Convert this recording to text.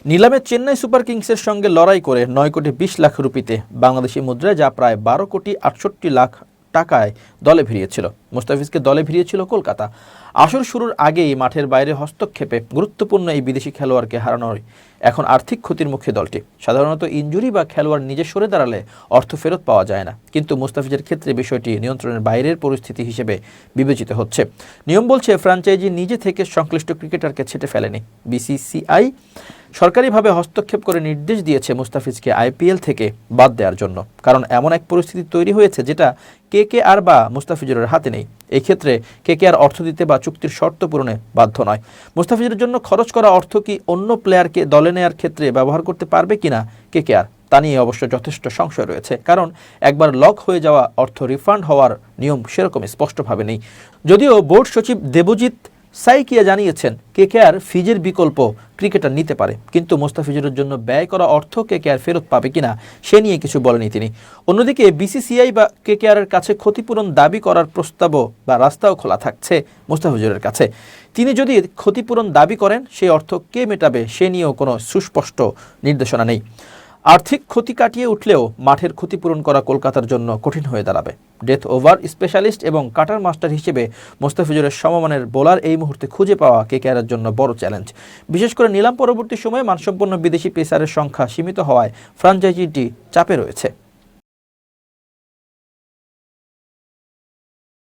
নিলামে চেন্নাই সুপার কিংসের সঙ্গে লড়াই করে 9,20,00,000 রুপিতে বাংলাদেশি মুদ্রায় যা প্রায় 12,68,00,000 টাকায় দলে ভিড়িয়েছিল। মুস্তাফিজকে দলে ভিড়িয়েছিল কলকাতা। আসর শুরুর আগেই মাঠের বাইরে হস্তক্ষেপে গুরুত্বপূর্ণ এই বিদেশি খেলোয়াড়কে হারানোর এখন আর্থিক ক্ষতির মুখে দলটি। সাধারণত ইনজুরি বা খেলোয়াড় নিজে সরে দাঁড়ালে অর্থ ফেরত পাওয়া যায় না, কিন্তু মুস্তাফিজের ক্ষেত্রে বিষয়টি নিয়ন্ত্রণের বাইরের পরিস্থিতি হিসেবে বিবেচিত হচ্ছে। নিয়ম বলছে ফ্র্যাঞ্চাইজি নিজে থেকে সংশ্লিষ্ট ক্রিকেটারকে ছেঁটে ফেলেনি। বিসিসিআই সরকারিভাবে হস্তক্ষেপ করে নির্দেশ দিয়েছে মুস্তাফিজকে আইপিএল থেকে বাদ দেওয়ার জন্য, কারণ এমন এক পরিস্থিতি তৈরি হয়েছে যেটা কেকেআর বা মুস্তাফিজুরের হাতে নেই। এই ক্ষেত্রে কেকেআর অর্থ দিতে বা চুক্তির শর্ত পূরণে বাধ্য নয়। মুস্তাফিজের জন্য খরচ করা অর্থ কি অন্য প্লেয়ারকে দলে নেয়ার ক্ষেত্রে ব্যবহার করতে পারবে কিনা কেকেআর, তা নিয়ে অবশ্য যথেষ্ট সংশয় রয়েছে, কারণ একবার লক হয়ে যাওয়া অর্থ রিফান্ড হওয়ার নিয়ম সেরকম স্পষ্টভাবে নেই। যদিও বোর্ড সচিব দেবজিৎ সাইকিয়া জানিয়েছেন কেকেআর ফিজের বিকল্প ক্রিকেটার নিতে পারে, কিন্তু মুস্তাফিজুরের জন্য ব্যয় করা অর্থ কেকেআর ফেরত পাবে কিনা সে নিয়ে কিছু বলেনি তিনি। অন্যদিকে বিসিসিআই বা কেকেআরের কাছে ক্ষতিপূরণ দাবি করার প্রস্তাবও বা রাস্তাও খোলা থাকছে মুস্তাফিজুরের কাছে। তিনি যদি ক্ষতিপূরণ দাবি করেন, সেই অর্থ কে মেটাবে সে নিয়েও কোনো সুস্পষ্ট নির্দেশনা নেই। আর্থিক ক্ষতি কাটিয়ে উঠলেও মাঠের ক্ষতিপূরণ করা কলকাতার জন্য কঠিন হয়ে দাঁড়াবে। ডেথ ওভার স্পেশালিস্ট এবং কাটার মাস্টার হিসেবে মুস্তাফিজুরের সমমানের বোলার এই মুহূর্তে খুঁজে পাওয়া কেকেআরের জন্য বড় চ্যালেঞ্জ। বিশেষ করে নিলাম পরবর্তী সময়ে মানসম্পন্ন বিদেশি পেসারের সংখ্যা সীমিত হওয়ায় ফ্র্যাঞ্চাইজিটি চাপে রয়েছে।